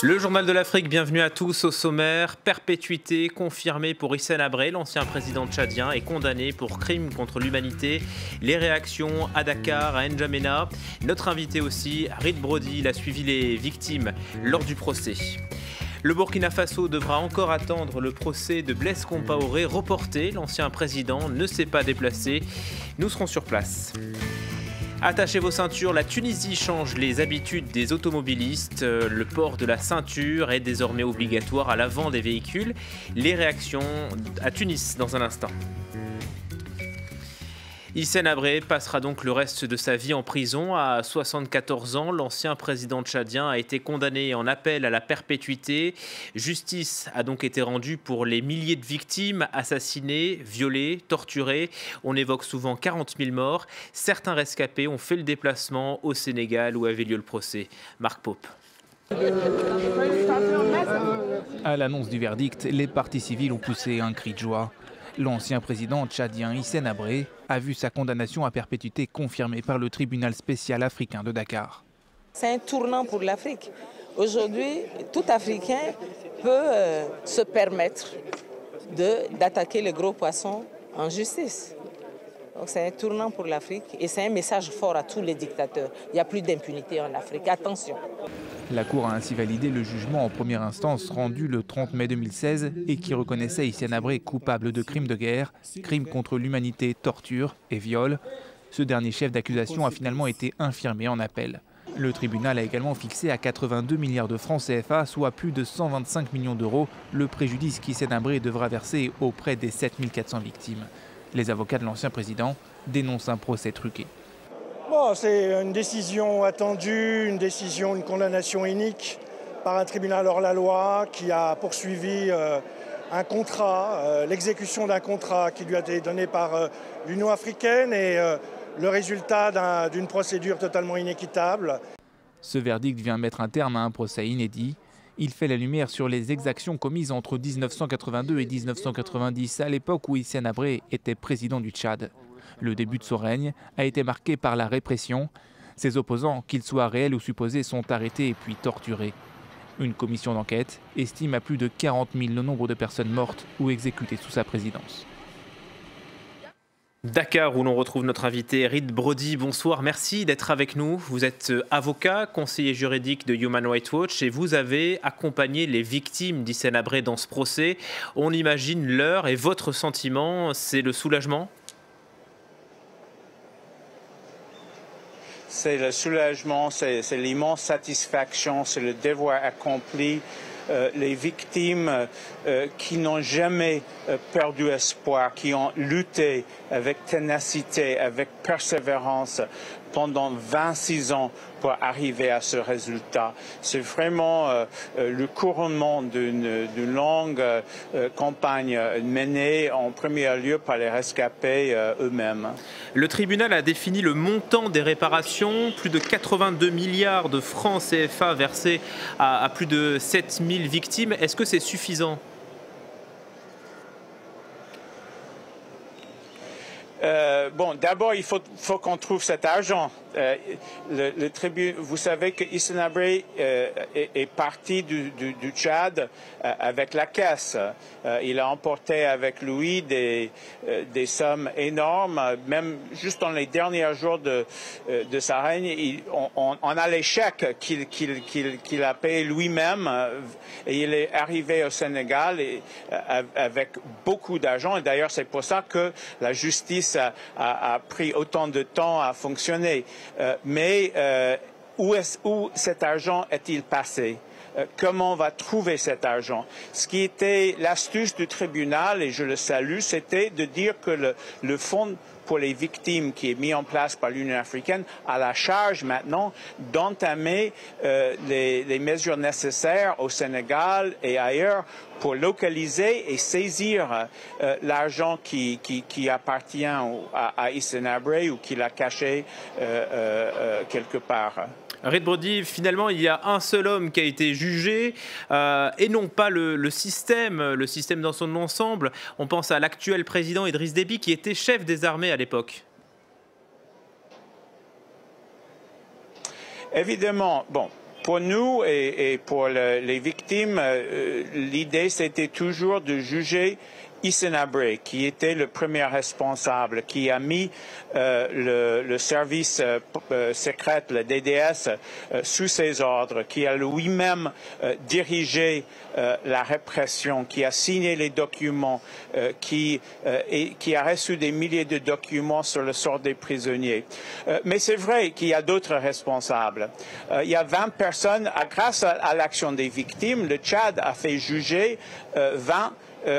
Le journal de l'Afrique, bienvenue à tous. Au sommaire, perpétuité confirmée pour Hissène Habré, l'ancien président tchadien, est condamné pour crime contre l'humanité. Les réactions à Dakar, à N'Djamena. Notre invité aussi, Reed Brody, il a suivi les victimes lors du procès. Le Burkina Faso devra encore attendre le procès de Blaise Compaoré reporté. L'ancien président ne s'est pas déplacé. Nous serons sur place. Attachez vos ceintures, la Tunisie change les habitudes des automobilistes. Le port de la ceinture est désormais obligatoire à l'avant des véhicules. Les réactions à Tunis dans un instant. Hissène Habré passera donc le reste de sa vie en prison. À 74 ans, l'ancien président tchadien a été condamné en appel à la perpétuité. Justice a donc été rendue pour les milliers de victimes assassinées, violées, torturées. On évoque souvent 40 000 morts. Certains rescapés ont fait le déplacement au Sénégal où avait lieu le procès. Marc Pope. À l'annonce du verdict, les parties civiles ont poussé un cri de joie. L'ancien président tchadien Hissène Habré a vu sa condamnation à perpétuité confirmée par le tribunal spécial africain de Dakar. C'est un tournant pour l'Afrique. Aujourd'hui, tout Africain peut se permettre d'attaquer les gros poissons en justice. Donc c'est un tournant pour l'Afrique et c'est un message fort à tous les dictateurs. Il n'y a plus d'impunité en Afrique. Attention. La Cour a ainsi validé le jugement en première instance rendu le 30 mai 2016 et qui reconnaissait Hissène Habré coupable de crimes de guerre, crimes contre l'humanité, torture et viol. Ce dernier chef d'accusation a finalement été infirmé en appel. Le tribunal a également fixé à 82 milliards de francs CFA, soit plus de 125 millions d'euros, le préjudice qu'Hissène Habré devra verser auprès des 7400 victimes. Les avocats de l'ancien président dénoncent un procès truqué. Bon, c'est une décision attendue, une condamnation inique par un tribunal hors la loi qui a poursuivi un contrat, l'exécution d'un contrat qui lui a été donné par l'Union africaine et le résultat d'une procédure totalement inéquitable. Ce verdict vient mettre un terme à un procès inédit. Il fait la lumière sur les exactions commises entre 1982 et 1990, à l'époque où Hissène Habré était président du Tchad. Le début de son règne a été marqué par la répression. Ses opposants, qu'ils soient réels ou supposés, sont arrêtés et puis torturés. Une commission d'enquête estime à plus de 40 000 le nombre de personnes mortes ou exécutées sous sa présidence. Dakar, où l'on retrouve notre invité Reed Brody. Bonsoir, merci d'être avec nous. Vous êtes avocat, conseiller juridique de Human Rights Watch et vous avez accompagné les victimes d'Hissène Habré dans ce procès. On imagine leur et votre sentiment, c'est le soulagement ? C'est le soulagement, c'est l'immense satisfaction, c'est le devoir accompli. Les victimes qui n'ont jamais perdu espoir, qui ont lutté avec ténacité, avec persévérance pendant 26 ans pour arriver à ce résultat. C'est vraiment le couronnement d'une longue campagne menée en premier lieu par les rescapés eux-mêmes. Le tribunal a défini le montant des réparations, plus de 82 milliards de francs CFA versés à plus de 7000 victimes. Est-ce que c'est suffisant ? Bon, d'abord, il faut qu'on trouve cet argent. Vous savez que Hissène Habré est parti du Tchad avec la caisse. Il a emporté avec lui des sommes énormes. Même juste dans les derniers jours de sa règne, on a les chèques qu'il a payés lui-même. Et il est arrivé au Sénégal avec beaucoup d'argent. Et d'ailleurs, c'est pour ça que la justice a pris autant de temps à fonctionner. Mais où cet argent est-il passé? Comment on va trouver cet argent? Ce qui était l'astuce du tribunal, et je le salue, c'était de dire que le fonds pour les victimes qui est mis en place par l'Union africaine a la charge maintenant d'entamer les mesures nécessaires au Sénégal et ailleurs pour localiser et saisir l'argent qui appartient à Hissène Habré ou qu'il a caché quelque part. Reed Brody, finalement, il y a un seul homme qui a été jugé et non pas le système dans son ensemble. On pense à l'actuel président Idriss Déby qui était chef des armées à l'époque. Évidemment, bon, pour nous et pour les victimes, l'idée c'était toujours de juger Hissène Habré, qui était le premier responsable, qui a mis le service secret, le DDS, sous ses ordres, qui a lui-même dirigé la répression, qui a signé les documents, qui a reçu des milliers de documents sur le sort des prisonniers. Mais c'est vrai qu'il y a d'autres responsables. Il y a 20 personnes, grâce à l'action des victimes, le Tchad a fait juger 20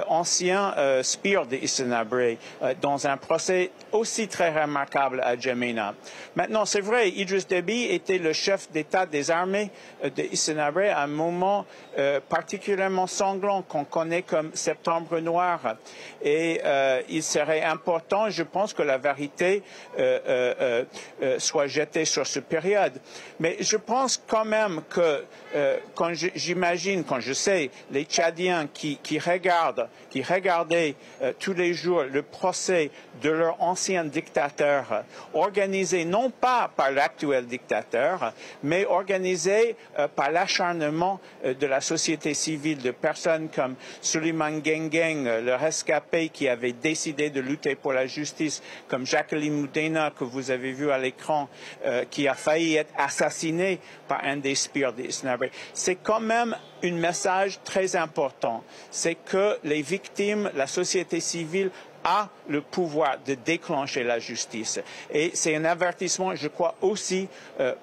ancien sbires de Hissène Habré dans un procès aussi très remarquable à N'Djamena. Maintenant, c'est vrai, Idriss Déby était le chef d'État des armées de Hissène Habré à un moment particulièrement sanglant qu'on connaît comme Septembre Noir. Et il serait important, je pense, que la vérité soit jetée sur cette période. Mais je pense quand même que quand je sais les Tchadiens qui regardaient tous les jours le procès de leur ancien dictateur, organisé non pas par l'actuel dictateur, mais organisé par l'acharnement de la société civile, de personnes comme Suleiman Gengeng, le rescapé qui avait décidé de lutter pour la justice, comme Jacqueline Moudena, que vous avez vu à l'écran, qui a failli être assassiné par un des sbires d'Hissène Habré. C'est quand même un message très important. C'est que les victimes, la société civile, a le pouvoir de déclencher la justice. Et c'est un avertissement, je crois, aussi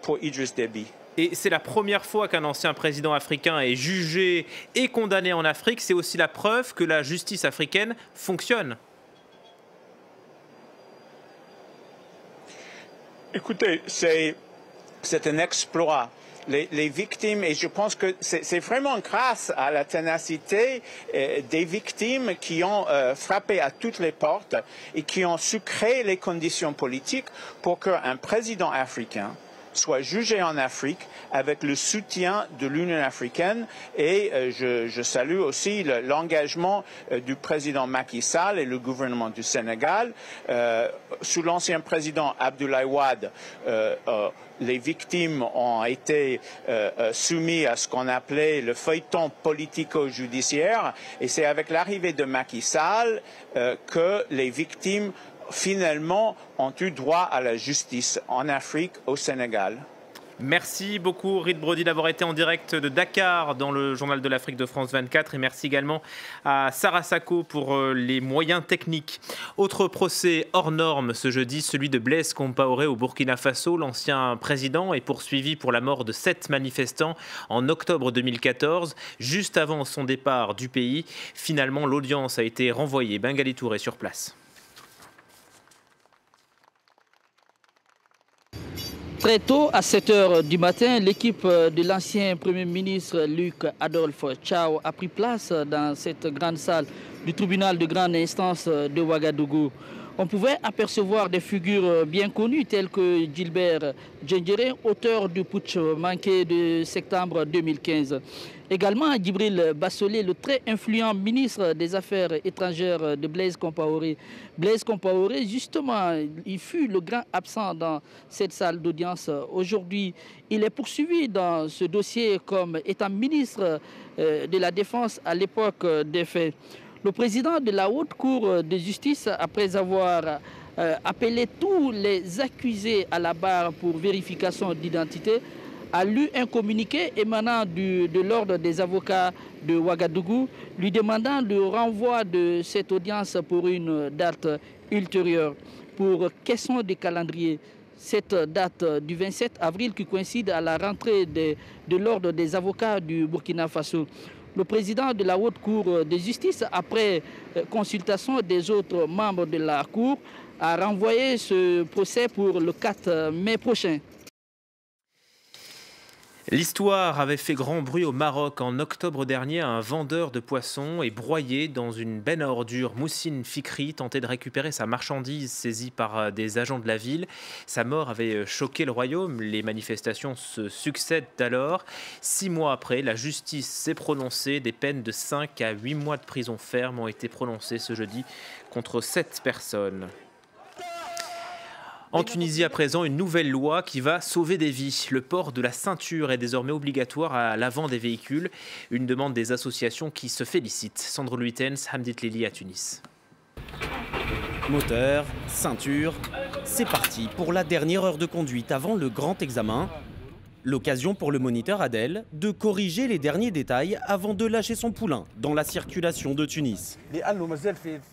pour Idriss Déby. Et c'est la première fois qu'un ancien président africain est jugé et condamné en Afrique. C'est aussi la preuve que la justice africaine fonctionne. Écoutez, c'est un exploit. Les victimes, et je pense que c'est vraiment grâce à la ténacité des victimes qui ont frappé à toutes les portes et qui ont su créer les conditions politiques pour qu'un président africain soit jugé en Afrique avec le soutien de l'Union africaine. Et je salue aussi l'engagement du président Macky Sall et le gouvernement du Sénégal. Sous l'ancien président Abdoulaye Wade, les victimes ont été soumises à ce qu'on appelait le feuilleton politico-judiciaire. Et c'est avec l'arrivée de Macky Sall que les victimes finalement ont eu droit à la justice en Afrique, au Sénégal. Merci beaucoup Reed Brody d'avoir été en direct de Dakar dans le journal de l'Afrique de France 24 et merci également à Sarah Sako pour les moyens techniques. Autre procès hors norme ce jeudi, celui de Blaise Compaoré au Burkina Faso. L'ancien président est poursuivi pour la mort de 7 manifestants en octobre 2014, juste avant son départ du pays. Finalement, l'audience a été renvoyée. Bengali Touré sur place. Très tôt, à 7 h du matin, l'équipe de l'ancien Premier ministre Luc Adolphe Tchao a pris place dans cette grande salle du tribunal de grande instance de Ouagadougou. On pouvait apercevoir des figures bien connues telles que Gilbert Diendéré, auteur du putsch manqué de septembre 2015. Également Djibril Bassolé, le très influent ministre des Affaires étrangères de Blaise Compaoré. Blaise Compaoré, justement, il fut le grand absent dans cette salle d'audience. Aujourd'hui, il est poursuivi dans ce dossier comme étant ministre de la Défense à l'époque des faits. Le président de la Haute Cour de justice, après avoir appelé tous les accusés à la barre pour vérification d'identité, a lu un communiqué émanant de l'ordre des avocats de Ouagadougou, lui demandant le renvoi de cette audience pour une date ultérieure. Pour question de calendrier, cette date du 27 avril qui coïncide à la rentrée de l'ordre des avocats du Burkina Faso. Le président de la Haute Cour de justice, après consultation des autres membres de la Cour, a renvoyé ce procès pour le 4 mai prochain. L'histoire avait fait grand bruit au Maroc. En octobre dernier, un vendeur de poissons est broyé dans une benne à ordures. Moussine Fikri tentait de récupérer sa marchandise saisie par des agents de la ville. Sa mort avait choqué le royaume. Les manifestations se succèdent alors. 6 mois après, la justice s'est prononcée. Des peines de 5 à 8 mois de prison ferme ont été prononcées ce jeudi contre 7 personnes. En Tunisie à présent, une nouvelle loi qui va sauver des vies. Le port de la ceinture est désormais obligatoire à l'avant des véhicules. Une demande des associations qui se félicitent. Sandro Luitens, Hamdit Lili à Tunis. Moteur, ceinture, c'est parti pour la dernière heure de conduite avant le grand examen. L'occasion pour le moniteur Adel de corriger les derniers détails avant de lâcher son poulain dans la circulation de Tunis.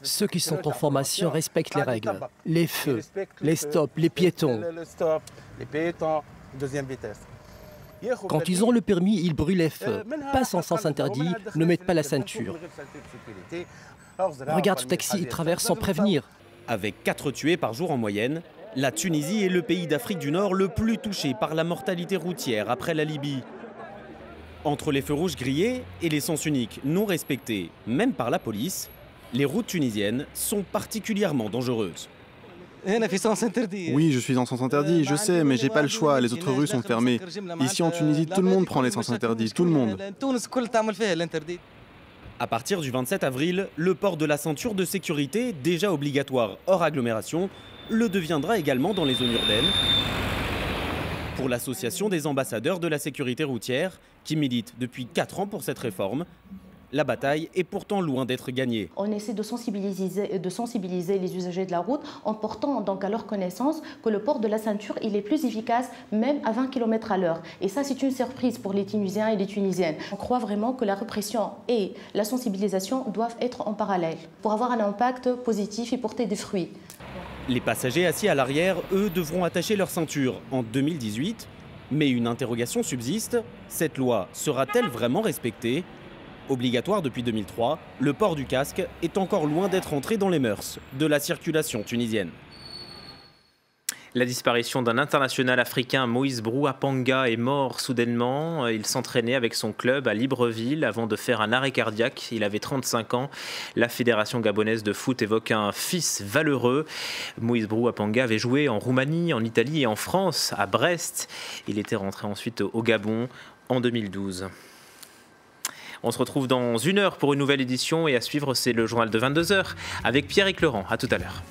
Ceux qui sont en formation respectent les règles. Les feux, les stops, les piétons. Quand ils ont le permis, ils brûlent les feux, passent en sens interdit, ne mettent pas la ceinture. Regarde ce taxi, il traverse sans prévenir. Avec 4 tués par jour en moyenne, la Tunisie est le pays d'Afrique du Nord le plus touché par la mortalité routière après la Libye. Entre les feux rouges grillés et les sens uniques non respectés, même par la police, les routes tunisiennes sont particulièrement dangereuses. Oui, je suis en sens interdit, je sais, mais j'ai pas le choix, les autres rues sont fermées. Ici en Tunisie, tout le monde prend les sens interdits, tout le monde. À partir du 27 avril, le port de la ceinture de sécurité, déjà obligatoire hors agglomération, le deviendra également dans les zones urbaines. Pour l'association des ambassadeurs de la sécurité routière, qui milite depuis 4 ans pour cette réforme, la bataille est pourtant loin d'être gagnée. On essaie de sensibiliser les usagers de la route en portant donc à leur connaissance que le port de la ceinture il est plus efficace même à 20 km à l'heure. Et ça c'est une surprise pour les Tunisiens et les Tunisiennes. On croit vraiment que la répression et la sensibilisation doivent être en parallèle pour avoir un impact positif et porter des fruits. Les passagers assis à l'arrière, eux, devront attacher leur ceinture en 2018. Mais une interrogation subsiste, cette loi sera-t-elle vraiment respectée ? Obligatoire depuis 2003, le port du casque est encore loin d'être entré dans les mœurs de la circulation tunisienne. La disparition d'un international africain, Moïse Brou Apanga, est mort soudainement. Il s'entraînait avec son club à Libreville avant de faire un arrêt cardiaque. Il avait 35 ans. La Fédération gabonaise de foot évoque un fils valeureux. Moïse Brou Apanga avait joué en Roumanie, en Italie et en France, à Brest. Il était rentré ensuite au Gabon en 2012. On se retrouve dans 1 heure pour une nouvelle édition et à suivre, c'est le journal de 22h avec Pierrick Laurent. À tout à l'heure.